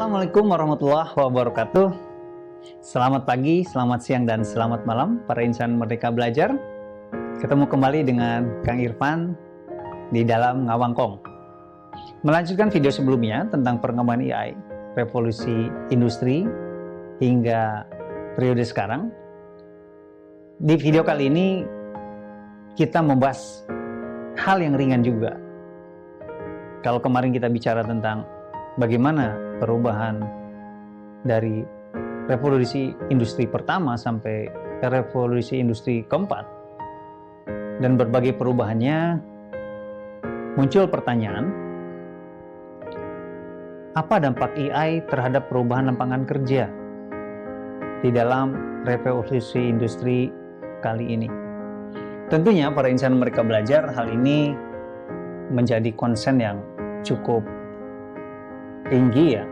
Assalamualaikum warahmatullahi wabarakatuh. Selamat pagi, selamat siang, dan selamat malam para insan Merdeka Belajar. Ketemu kembali dengan Kang Irfan di dalam Ngawangkong. Melanjutkan video sebelumnya tentang perkembangan AI, revolusi industri hingga periode sekarang. Di video kali ini kita membahas hal yang ringan juga. Kalau kemarin kita bicara tentang bagaimana perubahan dari revolusi industri pertama sampai revolusi industri keempat, dan berbagai perubahannya, muncul pertanyaan, apa dampak AI terhadap perubahan lapangan kerja di dalam revolusi industri kali ini? Tentunya para insan Merdeka Belajar, hal ini menjadi concern yang cukup tinggi ya,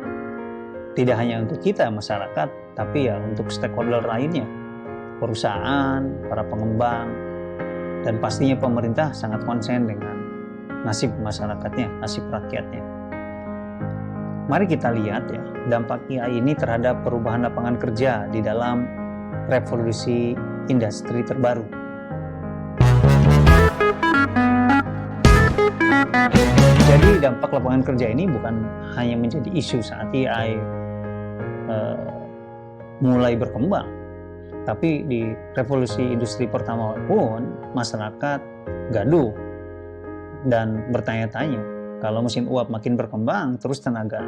tidak hanya untuk kita masyarakat, tapi ya untuk stakeholder lainnya, perusahaan, para pengembang, dan pastinya pemerintah sangat konsen dengan nasib masyarakatnya, nasib rakyatnya. Mari kita lihat ya, dampak AI ini terhadap perubahan lapangan kerja di dalam revolusi industri terbaru. Jadi dampak lapangan kerja ini bukan hanya menjadi isu saat AI mulai berkembang, tapi di revolusi industri pertama pun masyarakat gaduh dan bertanya-tanya, kalau mesin uap makin berkembang, terus tenaga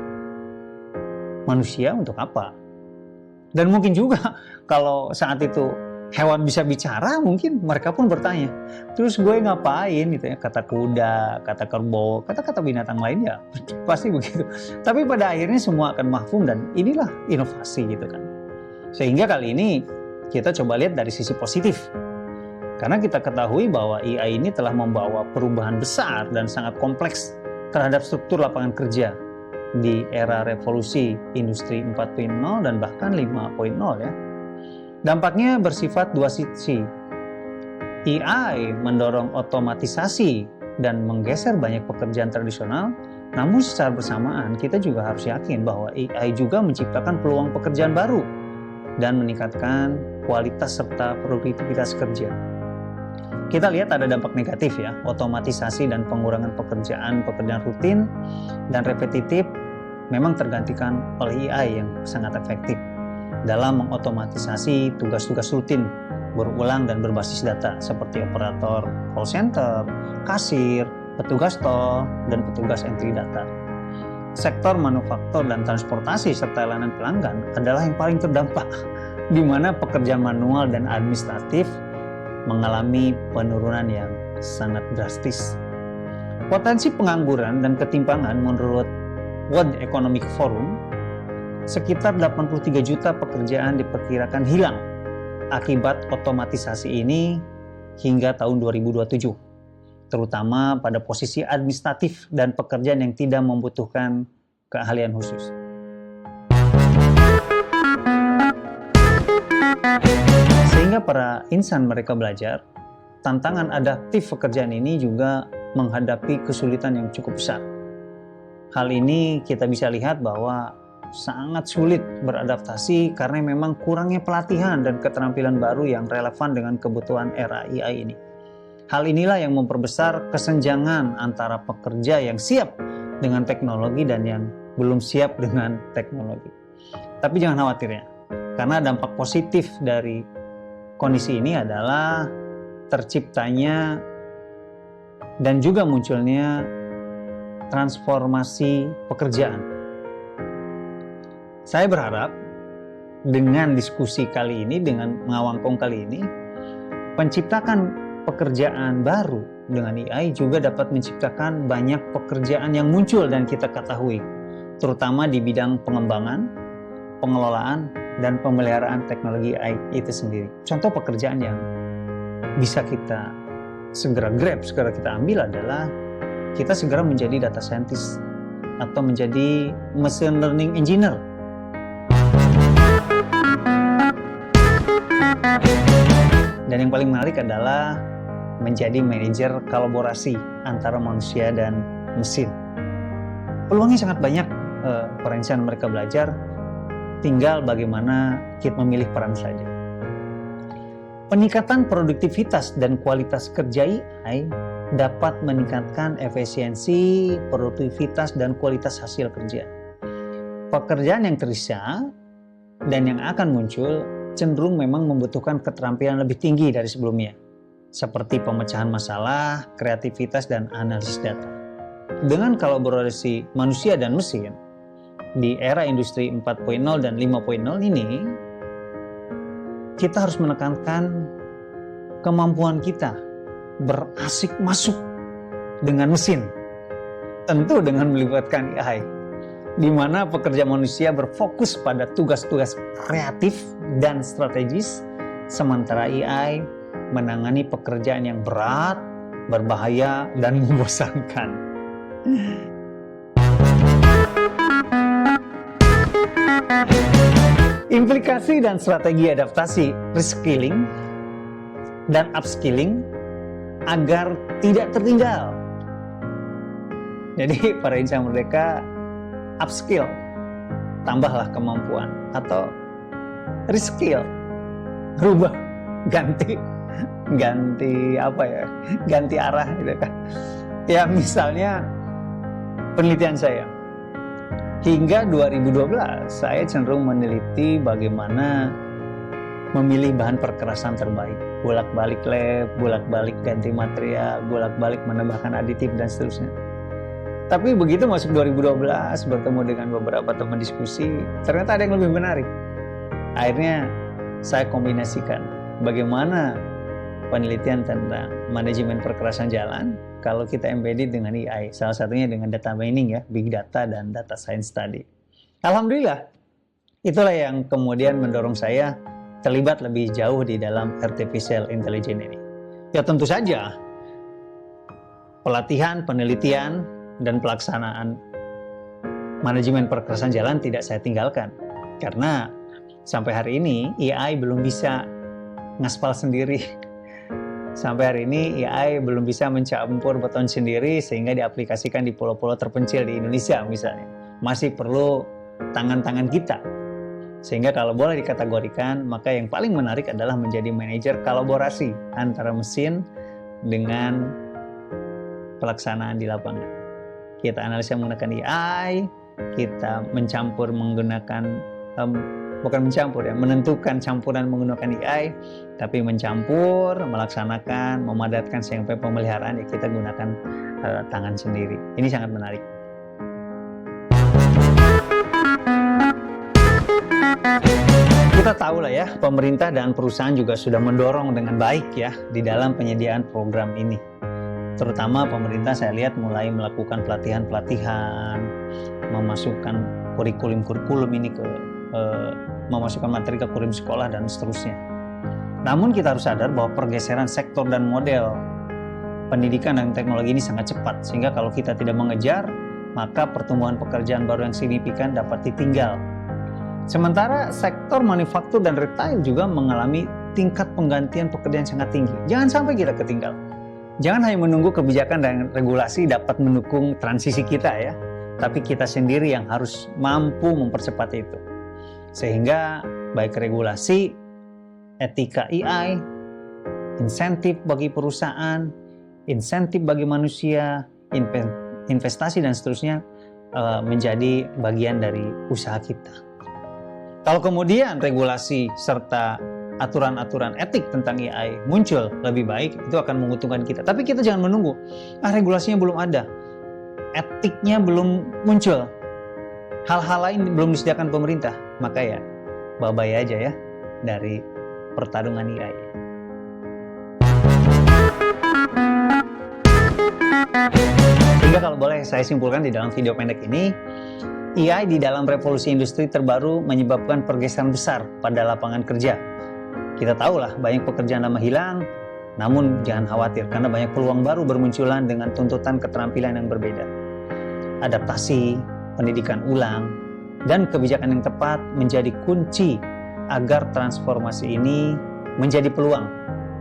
manusia untuk apa? Dan mungkin juga kalau saat itu hewan bisa bicara, mungkin mereka pun bertanya, terus gue ngapain gitu ya, kata kuda, kata kerbau, kata-kata binatang lain ya, pasti begitu. Tapi pada akhirnya semua akan mahfum, dan inilah inovasi gitu kan. Sehingga kali ini kita coba lihat dari sisi positif. Karena kita ketahui bahwa AI ini telah membawa perubahan besar dan sangat kompleks terhadap struktur lapangan kerja di era revolusi industri 4.0 dan bahkan 5.0 ya. Dampaknya bersifat dua sisi. AI mendorong otomatisasi dan menggeser banyak pekerjaan tradisional, namun secara bersamaan kita juga harus yakin bahwa AI juga menciptakan peluang pekerjaan baru dan meningkatkan kualitas serta produktivitas kerja. Kita lihat ada dampak negatif ya, otomatisasi dan pengurangan pekerjaan rutin dan repetitif memang tergantikan oleh AI yang sangat efektif dalam mengotomatisasi tugas-tugas rutin berulang dan berbasis data seperti operator call center, kasir, petugas tol, dan petugas entry data. Sektor manufaktur dan transportasi serta layanan pelanggan adalah yang paling terdampak, di mana pekerjaan manual dan administratif mengalami penurunan yang sangat drastis. Potensi pengangguran dan ketimpangan menurut World Economic Forum, sekitar 83 juta pekerjaan diperkirakan hilang akibat otomatisasi ini hingga tahun 2027, terutama pada posisi administratif dan pekerjaan yang tidak membutuhkan keahlian khusus. Sehingga para insan Merdeka Belajar, tantangan adaptif pekerjaan ini juga menghadapi kesulitan yang cukup besar. Hal ini kita bisa lihat bahwa sangat sulit beradaptasi karena memang kurangnya pelatihan dan keterampilan baru yang relevan dengan kebutuhan era AI ini. Hal inilah yang memperbesar kesenjangan antara pekerja yang siap dengan teknologi dan yang belum siap dengan teknologi. Tapi jangan khawatir ya, karena dampak positif dari kondisi ini adalah terciptanya dan juga munculnya transformasi pekerjaan. Saya berharap dengan diskusi kali ini, dengan Ngawangkong kali ini, penciptakan pekerjaan baru dengan AI juga dapat menciptakan banyak pekerjaan yang muncul dan kita ketahui, terutama di bidang pengembangan, pengelolaan, dan pemeliharaan teknologi AI itu sendiri. Contoh pekerjaan yang bisa kita segera grab, segera kita ambil adalah kita segera menjadi data scientist atau menjadi machine learning engineer. Dan yang paling menarik adalah menjadi manajer kolaborasi antara manusia dan mesin. Peluangnya sangat banyak perencanaan mereka belajar, tinggal bagaimana kita memilih peran saja. Peningkatan produktivitas dan kualitas kerja AI dapat meningkatkan efisiensi, produktivitas, dan kualitas hasil kerja. Pekerjaan yang tersisa dan yang akan muncul cenderung memang membutuhkan keterampilan lebih tinggi dari sebelumnya, seperti pemecahan masalah, kreativitas, dan analisis data. Dengan kolaborasi manusia dan mesin, di era industri 4.0 dan 5.0 ini, kita harus menekankan kemampuan kita berasik masuk dengan mesin, tentu dengan melibatkan AI, di mana pekerja manusia berfokus pada tugas-tugas kreatif dan strategis, sementara AI menangani pekerjaan yang berat, berbahaya, dan membosankan. Implikasi dan strategi adaptasi, reskilling dan upskilling agar tidak tertinggal. Jadi para insan merdeka upskill, tambahlah kemampuan, atau reskill, rubah, ganti arah gitu kan. Ya misalnya penelitian saya, hingga 2012 saya cenderung meneliti bagaimana memilih bahan perkerasan terbaik, bolak-balik lab, bolak-balik ganti material, bolak-balik menambahkan aditif dan seterusnya. Tapi begitu masuk 2012 bertemu dengan beberapa teman diskusi, ternyata ada yang lebih menarik. Akhirnya saya kombinasikan bagaimana penelitian tentang manajemen perkerasan jalan kalau kita embedded dengan AI, salah satunya dengan data mining ya, big data dan data science tadi. Alhamdulillah, itulah yang kemudian mendorong saya terlibat lebih jauh di dalam artificial intelligence ini. Ya tentu saja, pelatihan, penelitian, dan pelaksanaan manajemen perkerasan jalan tidak saya tinggalkan. Karena sampai hari ini AI belum bisa ngaspal sendiri. Sampai hari ini AI belum bisa mencampur beton sendiri sehingga diaplikasikan di pulau-pulau terpencil di Indonesia misalnya. Masih perlu tangan-tangan kita. Sehingga kalau boleh dikategorikan, maka yang paling menarik adalah menjadi manajer kolaborasi antara mesin dengan pelaksanaan di lapangan. Kita analisa menggunakan AI, kita mencampur menggunakan, menentukan campuran menggunakan AI, tapi mencampur, melaksanakan, memadatkan sampai pemeliharaan, ya kita gunakan tangan sendiri. Ini sangat menarik. Kita tahu lah ya, pemerintah dan perusahaan juga sudah mendorong dengan baik ya di dalam penyediaan program ini. Terutama pemerintah saya lihat mulai melakukan pelatihan-pelatihan, memasukkan kurikulum ini ke memasukkan materi ke kurikulum sekolah dan seterusnya. Namun kita harus sadar bahwa pergeseran sektor dan model pendidikan dan teknologi ini sangat cepat, sehingga kalau kita tidak mengejar, maka pertumbuhan pekerjaan baru yang signifikan dapat ditinggal. Sementara sektor manufaktur dan retail juga mengalami tingkat penggantian pekerjaan sangat tinggi. Jangan sampai kita ketinggal. Jangan hanya menunggu kebijakan dan regulasi dapat mendukung transisi kita ya, tapi kita sendiri yang harus mampu mempercepat itu. Sehingga baik regulasi, etika AI, insentif bagi perusahaan, insentif bagi manusia, investasi dan seterusnya menjadi bagian dari usaha kita. Kalau kemudian regulasi serta aturan-aturan etik tentang AI muncul lebih baik, itu akan menguntungkan kita. Tapi kita jangan menunggu, regulasinya belum ada, etiknya belum muncul, hal-hal lain belum disediakan pemerintah, maka ya bye-bye aja ya dari pertarungan AI. Sehingga kalau boleh saya simpulkan di dalam video pendek ini, AI di dalam revolusi industri terbaru menyebabkan pergeseran besar pada lapangan kerja. Kita tahulah banyak pekerjaan lama hilang, namun jangan khawatir karena banyak peluang baru bermunculan dengan tuntutan keterampilan yang berbeda. Adaptasi, pendidikan ulang, dan kebijakan yang tepat menjadi kunci agar transformasi ini menjadi peluang,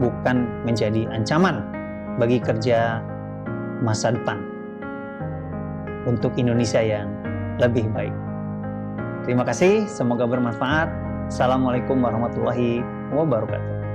bukan menjadi ancaman bagi kerja masa depan untuk Indonesia yang lebih baik. Terima kasih, semoga bermanfaat. Assalamualaikum warahmatullahi wabarakatuh.